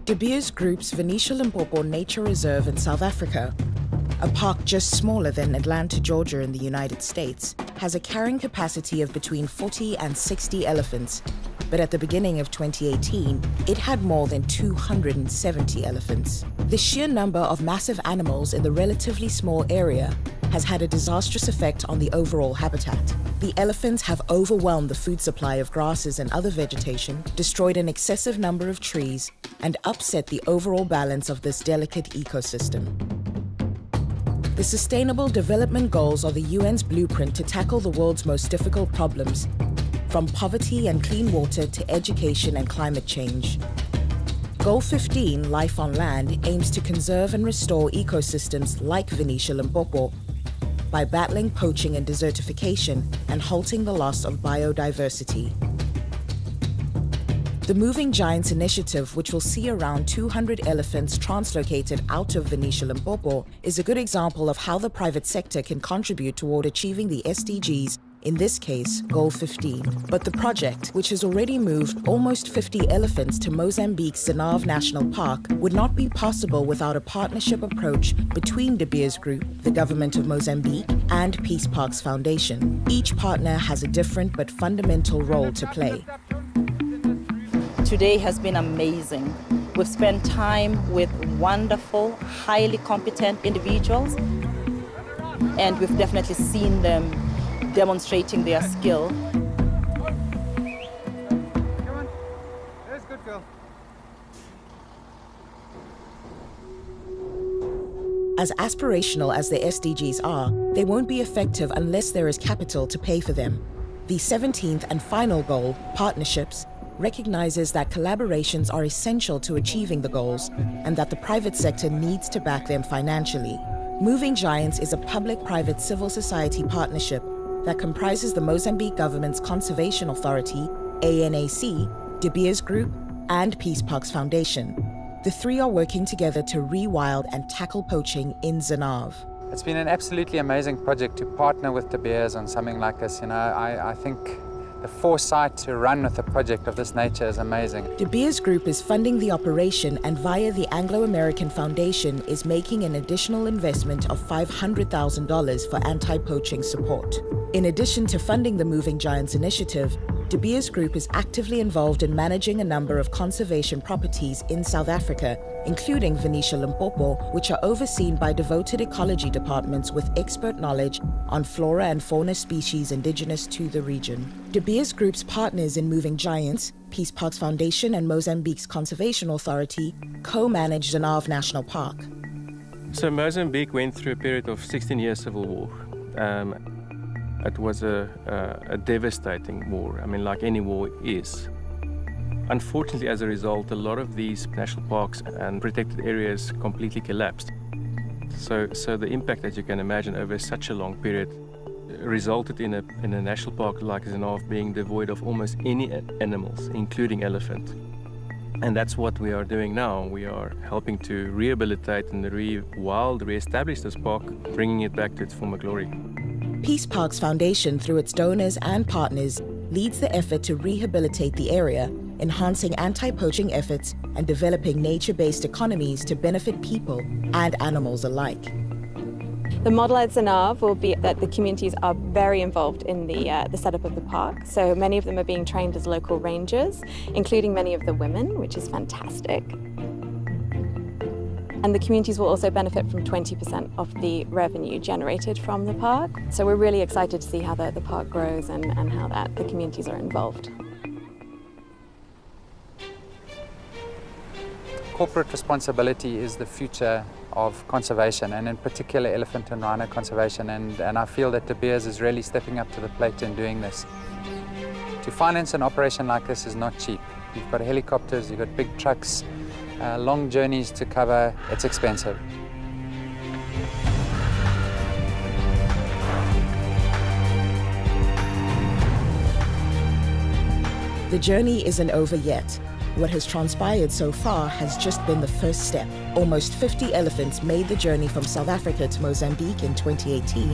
De Beers Group's VENETIA Limpopo Nature Reserve in South Africa, a park just smaller than Atlanta, Georgia in the United States, has a carrying capacity of between 40 and 60 elephants, but at the beginning of 2018, it had more than 270 elephants. The sheer number of massive animals in the relatively small area has had a disastrous effect on the overall habitat. The elephants have overwhelmed the food supply of grasses and other vegetation, destroyed an excessive number of trees, and upset the overall balance of this delicate ecosystem. The Sustainable Development Goals are the UN's blueprint to tackle the world's most difficult problems, from poverty and clean water to education and climate change. Goal 15, Life on Land, aims to conserve and restore ecosystems like VENETIA Limpopo by battling poaching and desertification and halting the loss of biodiversity. The Moving Giants initiative, which will see around 200 elephants translocated out of VENETIA Limpopo, is a good example of how the private sector can contribute toward achieving the SDGs, in this case, Goal 15. But the project, which has already moved almost 50 elephants to Mozambique's ZINAVE National Park, would not be possible without a partnership approach between De Beers Group, the government of Mozambique, and Peace Parks Foundation. Each partner has a different but fundamental role to play. Today has been amazing. We've spent time with wonderful, highly competent individuals, and we've definitely seen them demonstrating their skill. Come on. There's a good girl. As aspirational as the SDGs are, they won't be effective unless there is capital to pay for them. The 17th and final goal, partnerships, recognizes that collaborations are essential to achieving the goals and that the private sector needs to back them financially. Moving Giants is a public-private civil society partnership that comprises the Mozambique government's Conservation Authority, ANAC, De Beers Group, and Peace Parks Foundation. The three are working together to rewild and tackle poaching in ZINAVE. It's been an absolutely amazing project to partner with De Beers on something like this. You know, I think the foresight to run with a project of this nature is amazing. De Beers Group is funding the operation and via the Anglo-American Foundation is making an additional investment of $500,000 for anti-poaching support. In addition to funding the Moving Giants initiative, De Beers Group is actively involved in managing a number of conservation properties in South Africa, including VENETIA Limpopo, which are overseen by devoted ecology departments with expert knowledge on flora and fauna species indigenous to the region. De Beers Group's partners in Moving Giants, Peace Parks Foundation and Mozambique's Conservation Authority, co-manage ZINAVE National Park. So Mozambique went through a period of 16-year civil war. It was a devastating war, I mean, like any war is. Unfortunately, as a result, a lot of these national parks and protected areas completely collapsed. So the impact that you can imagine over such a long period resulted in a national park like ZINAVE being devoid of almost any animals, including elephant. And that's what we are doing now. We are helping to rehabilitate and re-establish this park, bringing it back to its former glory. Peace Parks Foundation, through its donors and partners, leads the effort to rehabilitate the area, enhancing anti-poaching efforts and developing nature-based economies to benefit people and animals alike. The model at ZINAVE will be that the communities are very involved in the setup of the park. So many of them are being trained as local rangers, including many of the women, which is fantastic. And the communities will also benefit from 20% of the revenue generated from the park. So we're really excited to see how the park grows and how the communities are involved. Corporate responsibility is the future of conservation, and in particular elephant and rhino conservation, and I feel that De Beers is really stepping up to the plate in doing this. To finance an operation like this is not cheap. You've got helicopters, you've got big trucks, long journeys to cover. It's expensive. The journey isn't over yet. What has transpired so far has just been the first step. Almost 50 elephants made the journey from South Africa to Mozambique in 2018,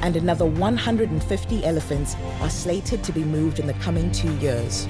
and another 150 elephants are slated to be moved in the coming 2 years.